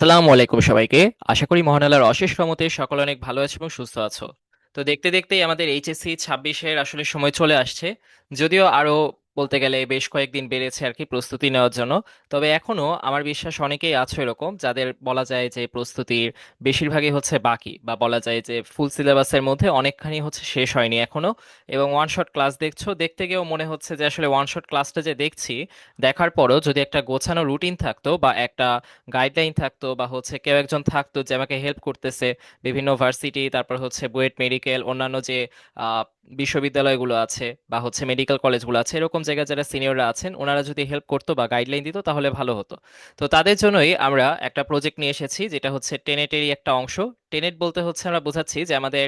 আসসালামু আলাইকুম সবাইকে। আশা করি মহান আল্লাহর অশেষ রহমতে সকলে অনেক ভালো আছো এবং সুস্থ আছো। তো দেখতে দেখতেই আমাদের এইচএসসি 26-এর আসলে সময় চলে আসছে। যদিও আরো বলতে গেলে বেশ কয়েকদিন বেড়েছে আর কি প্রস্তুতি নেওয়ার জন্য। তবে এখনো আমার বিশ্বাস অনেকেই আছো এরকম যাদের বলা যায় যে প্রস্তুতির বেশিরভাগই হচ্ছে বাকি, বা বলা যায় যে ফুল সিলেবাসের মধ্যে অনেকখানি হচ্ছে শেষ হয়নি এখনো। এবং ওয়ান শট ক্লাস দেখছো, দেখতে গিয়েও মনে হচ্ছে যে আসলে ওয়ান শট ক্লাসটা যে দেখছি, দেখার পরও যদি একটা গোছানো রুটিন থাকতো বা একটা গাইডলাইন থাকতো, বা হচ্ছে কেউ একজন থাকতো যে আমাকে হেল্প করতেছে, বিভিন্ন ভার্সিটি, তারপর হচ্ছে বুয়েট মেডিকেল, অন্যান্য যে আহ, বিশ্ববিদ্যালয়গুলো আছে বা হচ্ছে মেডিকেল কলেজগুলো আছে, এরকম জায়গায় যারা সিনিয়ররা আছেন ওনারা যদি হেল্প করতো বা গাইডলাইন দিত তাহলে ভালো হতো। তো তাদের জন্যই আমরা একটা প্রজেক্ট নিয়ে এসেছি, যেটা হচ্ছে টেনেটেরই একটা অংশ। টেনেট বলতে হচ্ছে আমরা বোঝাচ্ছি যে আমাদের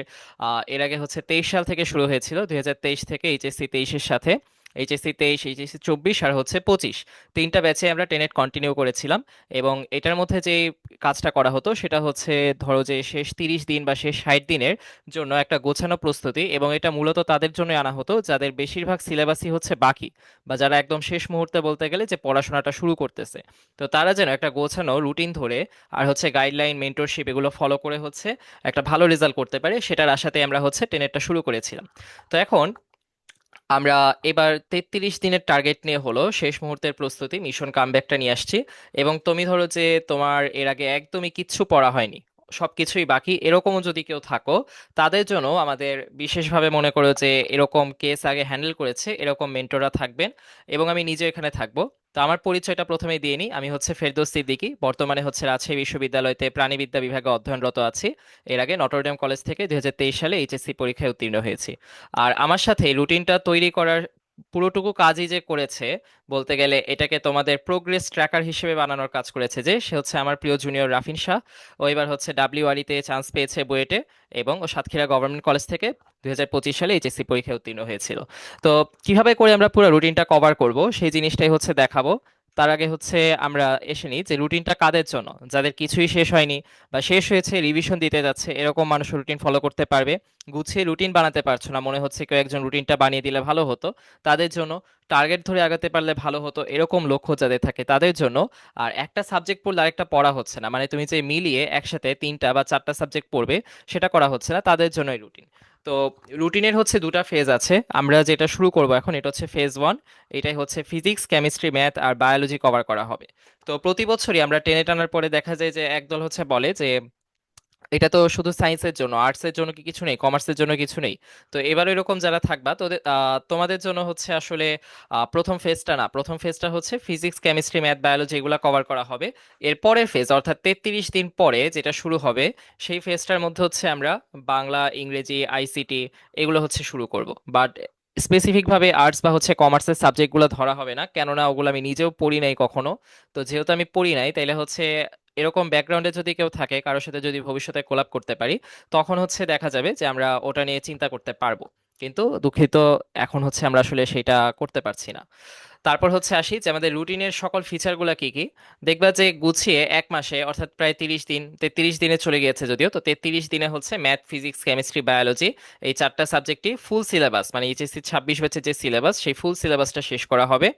এর আগে হচ্ছে 23 সাল থেকে শুরু হয়েছিল, 2023 থেকে এইচএসসি 23-এর সাথে। এইচএসসি 23, এইচএসসি 24 আর হচ্ছে 25, তিনটা ব্যাচে আমরা টেনেট কন্টিনিউ করেছিলাম। এবং এটার মধ্যে যে কাজটা করা হতো সেটা হচ্ছে, ধরো যে শেষ 30 দিন বা শেষ 60 দিনের জন্য একটা গোছানো প্রস্তুতি, এবং এটা মূলত তাদের জন্য আনা হতো যাদের বেশিরভাগ সিলেবাসই হচ্ছে বাকি, বা যারা একদম শেষ মুহূর্তে বলতে গেলে যে পড়াশোনাটা শুরু করতেছে। তো তারা যেন একটা গোছানো রুটিন ধরে আর হচ্ছে গাইডলাইন, মেন্টরশিপ এগুলো ফলো করে হচ্ছে একটা ভালো রেজাল্ট করতে পারে, সেটার আশাতে আমরা হচ্ছে টেনেটটা শুরু করেছিলাম। তো এখন আমরা এবার 33 দিনের টার্গেট নিয়ে হলো শেষ মুহূর্তের প্রস্তুতি, মিশন কামব্যাকটা নিয়ে আসছি। এবং তুমি ধরো যে তোমার এর আগে একদমই কিচ্ছু পড়া হয়নি, সবকিছুই বাকি, এরকমও যদি কেউ থাকো, তাদের জন্য আমাদের বিশেষভাবে মনে করো যে এরকম কেস আগে হ্যান্ডেল করেছে এরকম মেন্টররা থাকবেন, এবং আমি নিজে এখানে থাকবো। তো আমার পরিচয়টা প্রথমেই দিয়ে নিই, আমি হচ্ছে ফেরদৌস সিদ্দিকী, বর্তমানে হচ্ছে রাজশাহী বিশ্ববিদ্যালয়তে প্রাণীবিদ্যা বিভাগে অধ্যয়নরত আছি। এর আগে নটরডেম কলেজ থেকে 2023 সালে এইচএসসি পরীক্ষায় উত্তীর্ণ হয়েছি। আর আমার সাথে এই রুটিনটা তৈরি করার পুরোটুকু কাজই যে করেছে, বলতে গেলে এটাকে তোমাদের প্রোগ্রেস ট্র্যাকার হিসেবে বানানোর কাজ করেছে, যে সে হচ্ছে আমার প্রিয় জুনিয়র রাফিন শাহ। ও এবার হচ্ছে ডাব্লিউআরইতে চান্স পেয়েছে বুয়েটে, এবং ও সাতক্ষীরা গভর্নমেন্ট কলেজ থেকে 2025 সালে এইচএসসি পরীক্ষায় উত্তীর্ণ হয়েছিল। তো কিভাবে করে আমরা পুরো রুটিনটা কভার করব সেই জিনিসটাই হচ্ছে দেখাবো। তার আগে হচ্ছে আমরা এসে নিই যে রুটিনটা কাদের জন্য, যাদের কিছুই শেষ হয়নি বা শেষ হয়েছে রিভিশন দিতে যাচ্ছে এরকম মানুষ রুটিন ফলো করতে পারবে। গুছিয়ে রুটিন বানাতে পারছো না, মনে হচ্ছে কেউ একজন রুটিনটা বানিয়ে দিলে ভালো হতো, তাদের জন্য। টার্গেট ধরে আগাতে পারলে ভালো হতো, এরকম লক্ষ্য যাদের থাকে তাদের জন্য। আর একটা সাবজেক্ট পড়লে আরেকটা পড়া হচ্ছে না, মানে তুমি যে মিলিয়ে একসাথে 3টা বা 4টা সাবজেক্ট পড়বে সেটা করা হচ্ছে না, তাদের জন্য এই রুটিন। তো রুটিনের হচ্ছে দুটা ফেজ আছে, আমরা যেটা শুরু করব এখন এটা হচ্ছে ফেজ 1। এটাই হচ্ছে ফিজিক্স, কেমিস্ট্রি, ম্যাথ আর বায়োলজি কভার করা হবে। তো প্রতি বছরই আমরা টেনে টানার পরে দেখা যায় যে একদল হচ্ছে বলে যে এটা তো শুধু সায়েন্সের জন্য, আর্টসের জন্য কি কিছু নেই, কমার্সের জন্য কিছু নেই। তো এবার এরকম যারা থাকবা তোদের তোমাদের জন্য হচ্ছে আসলে প্রথম ফেজটা না, প্রথম ফেজটা হচ্ছে ফিজিক্স, কেমিস্ট্রি, ম্যাথ, বায়োলজি এগুলো কভার করা হবে। এর পরের ফেজ অর্থাৎ 33 দিন পরে যেটা শুরু হবে, সেই ফেজটার মধ্যে হচ্ছে আমরা বাংলা, ইংরেজি, আইসিটি এগুলো হচ্ছে শুরু করব। বাট স্পেসিফিক ভাবে আর্টস বা হচ্ছে কমার্সের সাবজেক্টগুলো ধরা হবে না, কেননা ওগুলো আমি নিজেও পড়ি নাই কখনো। তো যেহেতু আমি পড়ি নাই, তাইলে হচ্ছে এরকম ব্যাকগ্রাউন্ডে যদি কেউ থাকে, কারোর সাথে যদি ভবিষ্যতে কোলাপ করতে পারি, তখন হচ্ছে দেখা যাবে যে আমরা ওটা নিয়ে চিন্তা করতে পারবো। কিন্তু দুঃখিত, এখন হচ্ছে আমরা আসলে সেটা করতে পারছি না। তারপর হচ্ছে আসি যে আমাদের রুটিনের সকল ফিচারগুলো কি কি। দেখবা যে গুছিয়ে 1 মাসে, অর্থাৎ প্রায় 30 দিন, 33 দিনে চলে গিয়েছে যদিও, তো 33 দিনে হচ্ছে ম্যাথ, ফিজিক্স, কেমিস্ট্রি, বায়োলজি এই 4টা সাবজেক্টই ফুল সিলেবাস, মানে এইচএসসি 26 ব্যাচের যে সিলেবাস সেই ফুল সিলেবাসটা শেষ করা হবে।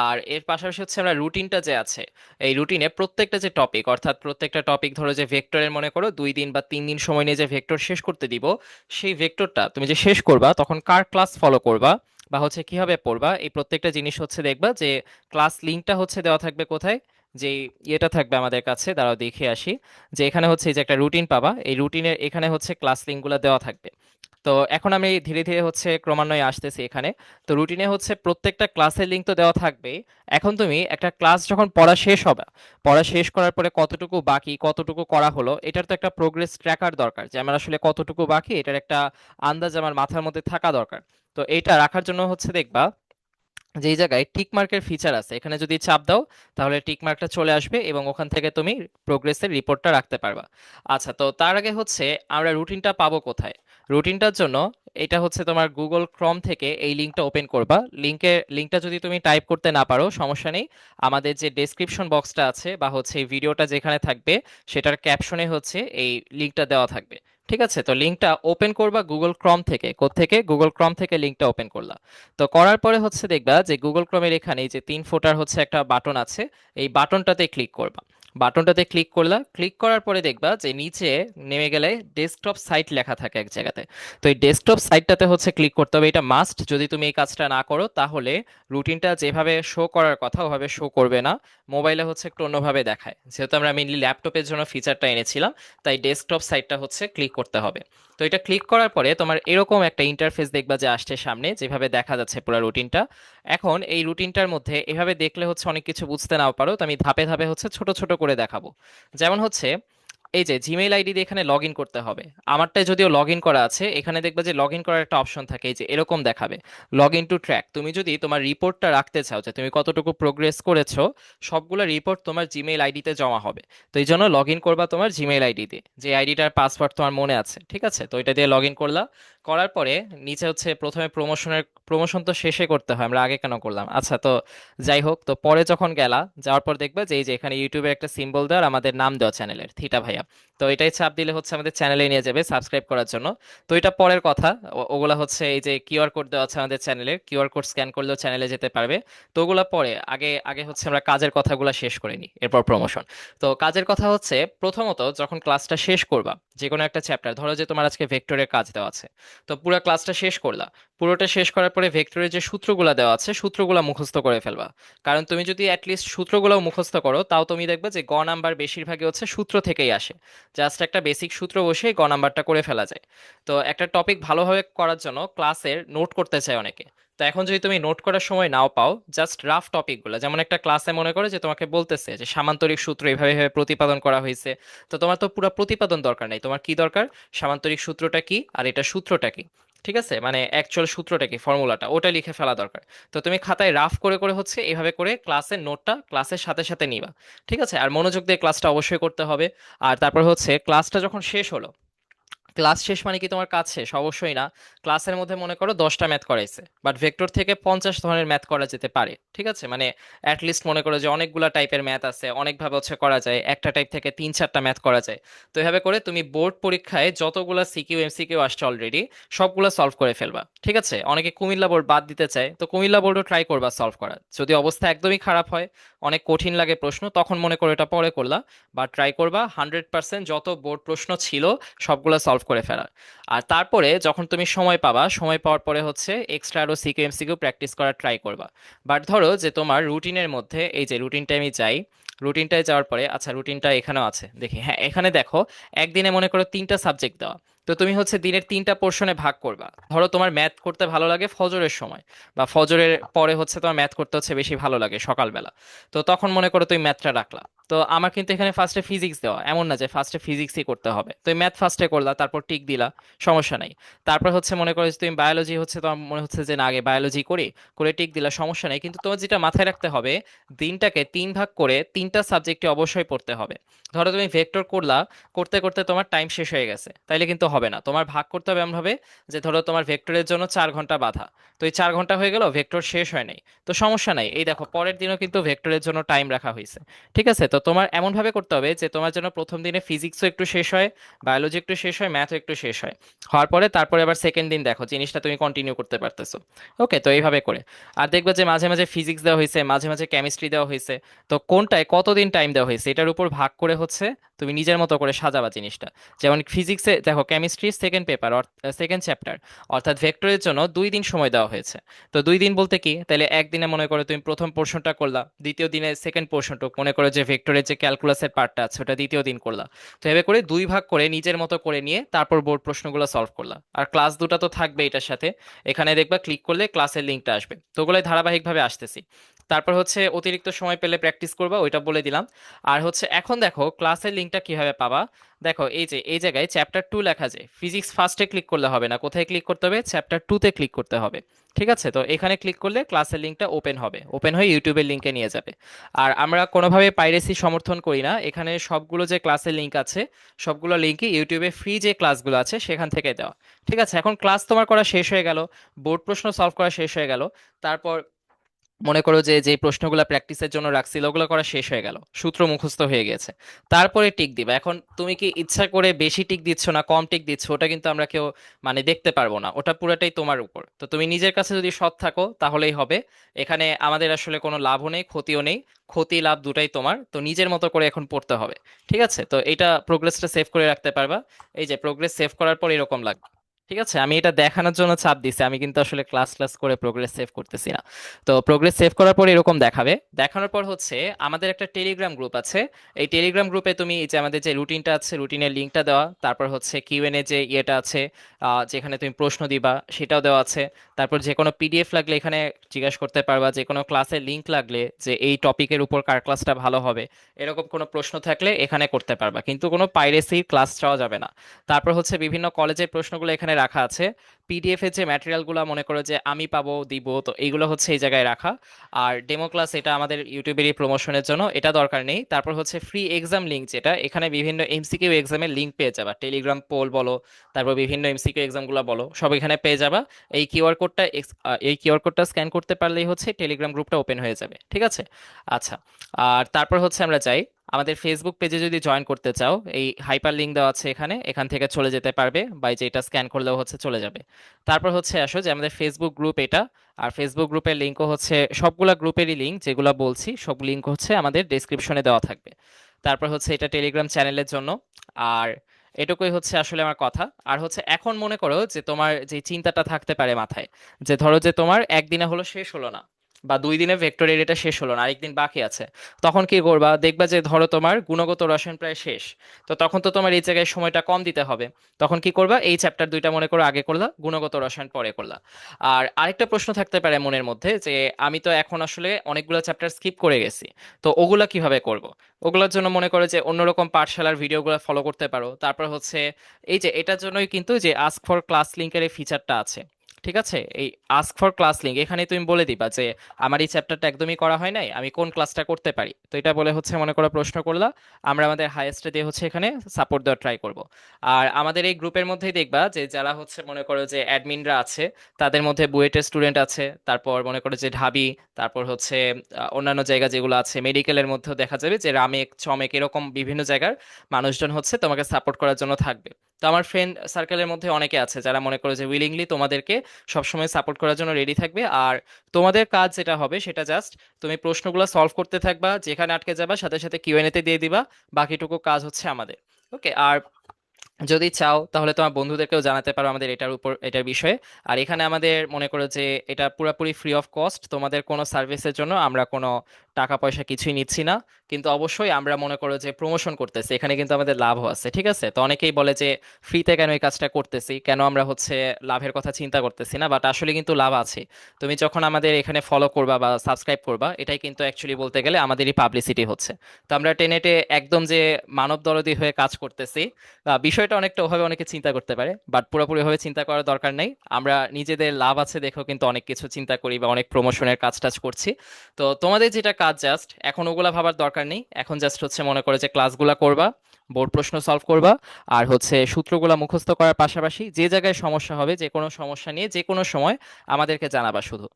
আর এর পাশাপাশি হচ্ছে আমরা রুটিনটা যে আছে, এই রুটিনে প্রত্যেকটা যে টপিক, অর্থাৎ প্রত্যেকটা টপিক ধরো যে ভেক্টরের, মনে করো 2 দিন বা 3 দিন সময় নিয়ে যে ভেক্টর শেষ করতে দিব, সেই ভেক্টরটা তুমি যে শেষ করবা তখন কার ক্লাস ফলো করবা বা হচ্ছে কিভাবে পড়বা, এই প্রত্যেকটা জিনিস হচ্ছে দেখবা যে ক্লাস লিঙ্কটা হচ্ছে দেওয়া থাকবে কোথায়, যে ইয়েটা থাকবে আমাদের কাছে, দাঁড়াও দেখে আসি। যে এখানে হচ্ছে এই যে একটা রুটিন পাবা, এই রুটিনের এখানে হচ্ছে ক্লাস লিঙ্কগুলো দেওয়া থাকবে। তো এখন আমি ধীরে ধীরে হচ্ছে ক্রমান্বয়ে আসতেছি এখানে। তো রুটিনে হচ্ছে প্রত্যেকটা ক্লাসের লিঙ্ক তো দেওয়া থাকবে। এখন তুমি একটা ক্লাস যখন পড়া শেষ হবে, পড়া শেষ করার পরে কতটুকু বাকি, কতটুকু করা হলো, এটার তো একটা প্রোগ্রেস ট্র্যাকার দরকার, যে আমার আসলে কতটুকু বাকি এটার একটা আন্দাজ আমার মাথার মধ্যে থাকা দরকার। তো এইটা রাখার জন্য হচ্ছে দেখবা যেই জায়গায় টিক মার্কের ফিচার আছে, এখানে যদি চাপ দাও তাহলে টিক মার্কটা চলে আসবে এবং ওখান থেকে তুমি প্রোগ্রেসের রিপোর্টটা রাখতে পারবা। আচ্ছা, তো তার আগে হচ্ছে আমরা রুটিনটা পাবো কোথায়? রুটিনটার জন্য এটা হচ্ছে তোমার গুগল ক্রম থেকে এই লিঙ্কটা ওপেন করবা। লিঙ্কটা যদি তুমি টাইপ করতে না পারো সমস্যা নেই, আমাদের যে ডেসক্রিপশন বক্সটা আছে বা হচ্ছে এই ভিডিওটা যেখানে থাকবে সেটার ক্যাপশনে হচ্ছে এই লিঙ্কটা দেওয়া থাকবে। ঠিক আছে, তো লিঙ্কটা ওপেন করবা গুগল ক্রম থেকে। কোত্থেকে? গুগল ক্রম থেকে লিঙ্কটা ওপেন করলা। তো করার পরে হচ্ছে দেখবা যে গুগল ক্রোমের এখানে এই যে 3 ফোটার হচ্ছে একটা বাটন আছে, এই বাটনটাতে ক্লিক করবা। বাটনটাতে ক্লিক করলা, ক্লিক করার পরে দেখবা যে নিচে নেমে গেলে ডেস্কটপ সাইট লেখা থাকে এক জায়গাতে। তো এই ডেস্কটপ সাইটটাতে হচ্ছে ক্লিক করতে হবে, এটা মাস্ট। যদি তুমি এই কাজটা না করো তাহলে রুটিনটা যেভাবে শো করার কথা ওভাবে শো করবে না, মোবাইলে হচ্ছে একটু অন্যভাবে দেখায়। যেহেতু আমরা মেইনলি ল্যাপটপের জন্য ফিচারটা এনেছিলাম, তাই ডেস্কটপ সাইটটা হচ্ছে ক্লিক করতে হবে। তো এটা ক্লিক করার পরে তোমার এরকম একটা ইন্টারফেস দেখবা যে আসছে সামনে, যেভাবে দেখা যাচ্ছে পুরো রুটিনটা। এখন এই রুটিনটার মধ্যে এভাবে দেখলে হচ্ছে অনেক কিছু বুঝতে নাও পারো, তো আমি ধাপে ধাপে হচ্ছে ছোট ছোট করে দেখাবো। যেমন হচ্ছে এই যে জিমেইল আইডি দিয়ে এখানে লগ ইন করতে হবে। আমারটায় যদিও লগ ইন করা আছে, এখানে দেখবে যে লগ ইন করার একটা অপশন থাকে, এই যে এরকম দেখাবে লগ ইন টু ট্র্যাক। তুমি যদি তোমার রিপোর্টটা রাখতে চাও যে তুমি কতটুকু প্রোগ্রেস করেছো, সবগুলো রিপোর্ট তোমার জিমেইল আইডিতে জমা হবে। তো এই জন্য লগ ইন করবা তোমার জিমেইল আইডি দিয়ে, যে আইডিটার পাসওয়ার্ড তোমার মনে আছে, ঠিক আছে? তো এটা দিয়ে লগ ইন করলা। করার পরে নিচে হচ্ছে প্রথমে প্রমোশন তো শেষে করতে হয়, আমরা আগে কেন করলাম, আচ্ছা। তো যাই হোক, তো পরে যখন গেলা, যাওয়ার পর দেখবা যে এই যে এখানে ইউটিউবে একটা সিম্বল দেওয়া আর আমাদের নাম দেওয়া চ্যানেলের, থিটা ভাইয়া। তো এটাই চাপ দিলে হচ্ছে আমাদের চ্যানেলে নিয়ে যাবে সাবস্ক্রাইব করার জন্য। তো এটা পরের কথা। ওগুলা হচ্ছে এই যে কিউআর কোড দেওয়া আছে আমাদের চ্যানেলের, কিউআর কোড স্ক্যান করলেও চ্যানেলে যেতে পারবে। তো ওগুলা পরে, আগে আগে হচ্ছে আমরা কাজের কথাগুলো শেষ করে নিই, এরপর প্রমোশন। তো কাজের কথা হচ্ছে, প্রথমত যখন ক্লাসটা শেষ করবা, যে কোনো একটা চ্যাপ্টার, ধরো যে তোমার আজকে ভেক্টরের কাজ দেওয়া আছে, তো পুরো ক্লাসটা শেষ করলা। পুরোটা শেষ করার পরে ভেক্টরের যে সূত্রগুলো দেওয়া আছে, সূত্রগুলো মুখস্থ করে ফেলবা। কারণ তুমি যদি অ্যাটলিস্ট সূত্রগুলো মুখস্থ করো, তাও তুমি দেখবে যে গ নাম্বার বেশিরভাগই হচ্ছে সূত্র থেকেই আসে। জাস্ট একটা বেসিক সূত্র বসে গ নাম্বারটা করে ফেলা যায়। তো একটা টপিক ভালোভাবে করার জন্য ক্লাসের নোট করতে চায় অনেকে। তো এখন যদি তুমি নোট করার সময় নাও পাও, জাস্ট রাফ টপিকগুলো, যেমন একটা ক্লাসে মনে করো যে তোমাকে বলতেছে যে সামান্তরিক সূত্র এভাবে এভাবে প্রতিপাদন করা হয়েছে। তো তোমার তো পুরো প্রতিপাদন দরকার নেই, তোমার কি দরকার, সামান্তরিক সূত্রটা কি আর এটা সূত্রটা কি, ঠিক আছে? মানে অ্যাকচুয়াল সূত্রটা কি, ফর্মুলাটা, ওটা লিখে ফেলা দরকার। তো তুমি খাতায় রাফ করে করে হচ্ছে এভাবে করে ক্লাসের নোটটা ক্লাসের সাথে সাথে নিবা, ঠিক আছে? আর মনোযোগ দিয়ে ক্লাসটা অবশ্যই করতে হবে। আর তারপর হচ্ছে ক্লাসটা যখন শেষ হলো, ক্লাস শেষ মানে কি তোমার কাজ শেষ? অবশ্যই না। ক্লাসের মধ্যে মনে করো 10টা ম্যাথ করাইছে, বাট ভেক্টর থেকে 50 ধরনের ম্যাথ করা যেতে পারে, ঠিক আছে? মানে অ্যাটলিস্ট মনে করো যে অনেকগুলা টাইপের ম্যাথ আছে, অনেকভাবে হচ্ছে করা যায়, একটা টাইপ থেকে 3-4টা ম্যাথ করা যায়। তো এভাবে করে তুমি বোর্ড পরীক্ষায় যতগুলা সিকিউ এমসিকিউ আসছে অলরেডি, সবগুলা সলভ করে ফেলবা, ঠিক আছে? অনেকে কুমিল্লা বোর্ড বাদ দিতে চায়, তো কুমিল্লা বোর্ডও ট্রাই করবা সলভ করার। যদি অবস্থা একদমই খারাপ হয়, অনেক কঠিন লাগে প্রশ্ন, তখন মনে করো এটা পরে করলা। বা ট্রাই করবা 100% যত বোর্ড প্রশ্ন ছিল সবগুলো সলভ করে ফেলার। আর তারপরে যখন তুমি সময় পাবা, সময় পাওয়ার পরে হচ্ছে এক্সট্রা আরো সিকিউ এমসিকিউ প্র্যাকটিস করার ট্রাই করবা। বাট ধরো যে তোমার রুটিনের মধ্যে, এই যে রুটিনটা আমি যাই, রুটিনটায় যাওয়ার পরে, আচ্ছা রুটিনটা এখানেও আছে দেখি, হ্যাঁ এখানে দেখো, একদিনে মনে করো 3টা সাবজেক্ট দেওয়া। তো তুমি হচ্ছে দিনের 3টা পোর্শনে ভাগ করবা। ধরো তোমার ম্যাথ করতে ভালো লাগে ফজরের সময়, বা ফজরের পরে হচ্ছে তোমার ম্যাথ করতে হচ্ছে বেশি ভালো লাগে সকালবেলা। তো তখন মনে করো তুমি ম্যাথটা রাখলা। তো আমার কিন্তু এখানে ফার্স্টে ফিজিক্স দেওয়া, এমন না যে ফার্স্টে ফিজিক্সই করতে হবে। তো ম্যাথ ফার্স্টে করলা, তারপর টিক দিলা, সমস্যা নাই। তারপর হচ্ছে মনে করো যে তুমি বায়োলজি হচ্ছে, তোমার মনে হচ্ছে যে না আগে বায়োলজি করি, করে টিক দিলা, সমস্যা নাই। কিন্তু তোমার যেটা মাথায় রাখতে হবে, দিনটাকে 3 ভাগ করে 3টা সাবজেক্টে অবশ্যই পড়তে হবে। ধরো তুমি ভেক্টর করলা, করতে করতে তোমার টাইম শেষ হয়ে গেছে, তাইলে কিন্তু হবে না। তোমার ভাগ করতে হবে এমনভাবে যে ধরো তোমার ভেক্টরের জন্য 4 ঘন্টা বাধা, তো এই 4 ঘন্টা হয়ে গেল, ভেক্টর শেষ হয় নাই, তো সমস্যা নাই। এই দেখো পরের দিনও কিন্তু ভেক্টরের জন্য টাইম রাখা হয়েছে, ঠিক আছে? তো তোমার এমন ভাবে করতে হবে যে তোমার জন্য প্রথম দিনে ফিজিক্সও একটু শেষ হয়, বায়োলজি একটু শেষ হয়, ম্যাথও একটু শেষ হয়। হওয়ার পরে তারপরে আবার সেকেন্ড দিন দেখো জিনিসটা তুমি কন্টিনিউ করতে পারতেছো। ওকে, তো এইভাবে করে। আর দেখবে যে মাঝে মাঝে ফিজিক্স দেওয়া হয়েছে, মাঝে মাঝে কেমিস্ট্রি দেওয়া হয়েছে। তো কোনটায় কতদিন টাইম দেওয়া হয়েছে এটার উপর ভাগ করে হচ্ছে তুমি নিজের মতো করে সাজাবা জিনিসটা। যেমন ফিজিক্সে দেখো, কেমিস্ট্রির সেকেন্ড পেপার, সেকেন্ড চ্যাপ্টার, অর্থাৎ ভেক্টরের জন্য 2 দিন সময় দেওয়া হয়েছে। তো 2 দিন বলতে কি, তাহলে একদিনে মনে করো তুমি প্রথম পোর্শনটা করলা, দ্বিতীয় দিনে সেকেন্ড পোর্শনটুকু মনে করো যে ভেক্টরের যে ক্যালকুলাসের পার্টটা আছে ওটা দ্বিতীয় দিন করলা। তো এভাবে করে 2 ভাগ করে নিজের মতো করে নিয়ে তারপর বোর্ড প্রশ্নগুলো সলভ করলা। আর ক্লাস দুটা তো থাকবে এটার সাথে, এখানে দেখবা ক্লিক করলে ক্লাসের লিঙ্কটা আসবে। তো ওগুলাই ধারাবাহিকভাবে আসতেছি। তারপর হচ্ছে অতিরিক্ত সময় পেলে প্র্যাকটিস করবা, ওইটা বলে দিলাম। আর হচ্ছে এখন দেখো ক্লাসের লিঙ্কটা কিভাবে পাবা। দেখো এই যে এই জায়গায় চ্যাপ্টার 2 লেখা যায়, ফিজিক্স ফার্স্টে ক্লিক করলে হবে না, কোথায় ক্লিক করতে হবে, চ্যাপ্টার 2-তে ক্লিক করতে হবে, ঠিক আছে? তো এখানে ক্লিক করলে ক্লাসের লিঙ্কটা ওপেন হবে, ওপেন হয়ে ইউটিউবের লিঙ্কে নিয়ে যাবে। আর আমরা কোনোভাবে পাইরেসি সমর্থন করি না, এখানে সবগুলো যে ক্লাসের লিঙ্ক আছে, সবগুলো লিঙ্কই ইউটিউবে ফ্রি যে ক্লাসগুলো আছে সেখান থেকে দেওয়া, ঠিক আছে? এখন ক্লাস তোমার করা শেষ হয়ে গেল, বোর্ড প্রশ্ন সলভ করা শেষ হয়ে গেল। তারপর মনে করো যে যে প্রশ্নগুলো প্র্যাকটিসের জন্য রাখছিল ওগুলো করা শেষ হয়ে গেল, সূত্র মুখস্থ হয়ে গেছে, তারপরে টিক দিবা। এখন তুমি কি ইচ্ছা করে বেশি টিক দিচ্ছ না কম টিক দিচ্ছ ওটা কিন্তু আমরা কেউ মানে দেখতে পারবো না, ওটা পুরাটাই তোমার উপর। তো তুমি নিজের কাছে যদি সৎ থাকো তাহলেই হবে। এখানে আমাদের আসলে কোনো লাভও নেই ক্ষতিও নেই, ক্ষতি লাভ দুটাই তোমার। তো নিজের মতো করে এখন পড়তে হবে। ঠিক আছে, তো এটা প্রোগ্রেসটা সেভ করে রাখতে পারবা। এই যে প্রোগ্রেস সেভ করার পর এরকম লাগবে। ঠিক আছে, আমি এটা দেখানোর জন্য চাপ দিছি, আমি কিন্তু আসলে ক্লাস ক্লাস করে প্রোগ্রেস সেভ করতেছি না। তো প্রোগ্রেস সেভ করার পর এরকম দেখাবে। দেখানোর পর হচ্ছে আমাদের একটা টেলিগ্রাম গ্রুপ আছে। এই টেলিগ্রাম গ্রুপে তুমি এই যে আমাদের যে রুটিনটা আছে রুটিনের লিঙ্কটা দেওয়া, তারপর হচ্ছে কিউএনএ যে ইয়েটা আছে, যেখানে তুমি প্রশ্ন দিবা সেটাও দেওয়া আছে। তারপর যে কোনো পিডিএফ লাগলে এখানে জিজ্ঞাসা করতে পারবা, যে কোনো ক্লাসের লিঙ্ক লাগলে যে এই টপিকের উপর কার ক্লাসটা ভালো হবে এরকম কোনো প্রশ্ন থাকলে এখানে করতে পারবা, কিন্তু কোনো পাইরেসি ক্লাস চাওয়া যাবে না। তারপর হচ্ছে বিভিন্ন কলেজের প্রশ্নগুলো এখানে রাখা আছে। পিডিএফ এর যে ম্যাটেরিয়ালগুলো মনে করো যে আমি পাবো দিব, তো এইগুলো হচ্ছে এই জায়গায় রাখা। আর ডেমো ক্লাস এটা আমাদের ইউটিউবেরই প্রমোশনের জন্য, এটা দরকার নেই। তারপর হচ্ছে ফ্রি এক্সাম লিঙ্ক, যেটা এখানে বিভিন্ন এমসিকিউ এক্সামের লিঙ্ক পেয়ে যাবা, টেলিগ্রাম পোল বলো, তারপর বিভিন্ন এমসিকিউ এক্সামগুলো বলো, সব এখানে পেয়ে যাবা। এই কিউআর কোডটা এই কিউআর কোডটা স্ক্যান করতে পারলেই হচ্ছে টেলিগ্রাম গ্রুপটা ওপেন হয়ে যাবে। ঠিক আছে, আচ্ছা। আর তারপর হচ্ছে আমরা যাই আমাদের ফেসবুক পেজে, যদি জয়েন করতে চাও এই হাইপার লিঙ্ক দেওয়া আছে এখানে, এখান থেকে চলে যেতে পারবে, বা এই যে এটা স্ক্যান করলেও হচ্ছে চলে যাবে। তারপর হচ্ছে আসো যে আমাদের ফেসবুক গ্রুপ এটা, আর ফেসবুক গ্রুপের লিঙ্কও হচ্ছে সবগুলা গ্রুপেরই লিঙ্ক যেগুলো বলছি সব লিঙ্ক হচ্ছে আমাদের ডেসক্রিপশনে দেওয়া থাকবে। তারপর হচ্ছে এটা টেলিগ্রাম চ্যানেলের জন্য। আর এটুকুই হচ্ছে আসলে আমার কথা। আর হচ্ছে এখন মনে করো যে তোমার যে চিন্তাটা থাকতে পারে মাথায়, যে ধরো যে তোমার একদিনে হলো শেষ হলো না, বা 2 দিনে ভেক্টর এরিয়াটা শেষ হলো না, আরেকদিন বাকি আছে। তখন কি করবা, দেখবা যে ধরো তোমার গুণগত রসায়ন প্রায় শেষ। তো তখন তো তোমার এই জায়গায় সময়টা কম দিতে হবে। তখন কি করবা, এই চ্যাপ্টার দুইটা মনে করো আগে করলা, গুণগত রসায়ন পরে করলা। আর আরেকটা প্রশ্ন থাকতে পারে মনের মধ্যে, যে আমি তো এখন আসলে অনেকগুলো চ্যাপ্টার স্কিপ করে গেছি, তো ওগুলা কিভাবে করব। ওগুলোর জন্য মনে করো যে অন্যরকম পাঠশালার ভিডিওগুলো ফলো করতে পারো। তারপর হচ্ছে এই যে এটার জন্যই কিন্তু যে আস্ক ফর ক্লাস লিঙ্কের এই ফিচারটা আছে। ঠিক আছে, এই আস্ক ফর ক্লাস লিঙ্ক এখানে তুমি বলে দিবা যে আমার এই চ্যাপ্টারটা একদমই করা হয় নাই, আমি কোন ক্লাসটা করতে পারি। তো এটা বলে হচ্ছে মনে করো প্রশ্ন করলা, আমরা আমাদের হাইয়েস্টে দিয়ে হচ্ছে এখানে সাপোর্ট দেওয়ার ট্রাই করব। আর আমাদের এই গ্রুপের মধ্যেই দেখবা যে যারা হচ্ছে মনে করো যে অ্যাডমিনরা আছে, তাদের মধ্যে বুয়েটের স্টুডেন্ট আছে, তারপর মনে করো যে ঢাবি, তারপর হচ্ছে অন্যান্য জায়গা যেগুলো আছে মেডিকেলের মধ্যেও দেখা যাবে যে রামেক চমেক এরকম বিভিন্ন জায়গার মানুষজন হচ্ছে তোমাকে সাপোর্ট করার জন্য থাকবে। তো আমার ফ্রেন্ড সার্কেলের মধ্যে অনেকে আছে যারা মনে করো যে উইলিংলি তোমাদেরকে সবসময় সাপোর্ট করার জন্য রেডি থাকবে। আর তোমাদের কাজ যেটা হবে সেটা জাস্ট তুমি প্রশ্নগুলো সলভ করতে থাকবা, যেখানে আটকে যাবা সাথে সাথে কিউএনএ তে দিয়ে দিবা, বাকিটুকু কাজ হচ্ছে আমাদের। ওকে, আর যদি চাও তাহলে তোমার বন্ধুদেরকেও জানাতে পারো আমাদের এটার উপর, এটার বিষয়ে। আর এখানে আমাদের মনে করো যে এটা পুরোপুরি ফ্রি অফ কস্ট, তোমাদের কোনো সার্ভিসের জন্য আমরা কোনো টাকা পয়সা কিছুই নিচ্ছি না। কিন্তু অবশ্যই আমরা মনে করো যে প্রমোশন করতেছি, এখানে কিন্তু আমাদের লাভও আছে। ঠিক আছে, তো অনেকেই বলে যে ফ্রিতে কেন এই কাজটা করতেছি, কেন আমরা হচ্ছে লাভের কথা চিন্তা করতেছি না, বাট আসলে কিন্তু লাভ আছে। তুমি যখন আমাদের এখানে ফলো করবা বা সাবস্ক্রাইব করবা, এটাই কিন্তু অ্যাকচুয়ালি বলতে গেলে আমাদেরই পাবলিসিটি হচ্ছে। তো আমরা টেনেটে একদম যে মানব দরদি হয়ে কাজ করতেছি, বিষয়টা অনেকটা ওভাবে অনেকে চিন্তা করতে পারে, বাট পুরোপুরি ভাবে চিন্তা করার দরকার নেই। আমরা নিজেদের লাভ আছে দেখেও কিন্তু অনেক কিছু চিন্তা করি বা অনেক প্রমোশনের কাজ টাজ করছি। তো তোমাদের যেটা কাজ জাস্ট এখন ওগুলা ভাবার দরকার নেই, এখন জাস্ট হচ্ছে মনে করে যে ক্লাসগুলা করবা, বোর্ড প্রশ্ন সলভ করবা, আর হচ্ছে সূত্রগুলা মুখস্থ করার পাশাপাশি যে জায়গায় সমস্যা হবে যে কোনো সমস্যা নিয়ে যে কোনো সময় আমাদেরকে জানাবা শুধু।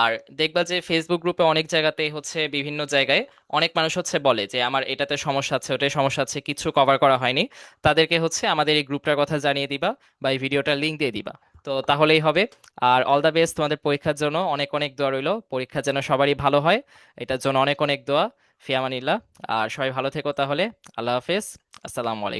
আর দেখবা যে ফেসবুক গ্রুপে অনেক জায়গাতে হচ্ছে বিভিন্ন জায়গায় অনেক মানুষ হচ্ছে বলে যে আমার এটাতে সমস্যা আছে ওটাতে সমস্যা আছে, কিছু কভার করা হয়নি। তাদেরকে হচ্ছে আমাদের এই গ্রুপটার কথা জানিয়ে দিবা, বা এই ভিডিওটার লিংক দিয়ে দিবা। তো তাহলেই হবে। আর অল দ্য বেস্ট তোমাদের পরীক্ষার জন্য, অনেক অনেক দোয়া রইলো, পরীক্ষা যেন সবারই ভালো হয়, এটার জন্য অনেক অনেক দোয়া। ফিয়ামানিল্লাহ। আর সবাই ভালো থেকো তাহলে। আল্লাহ হাফেজ। আসসালামু আলাইকুম।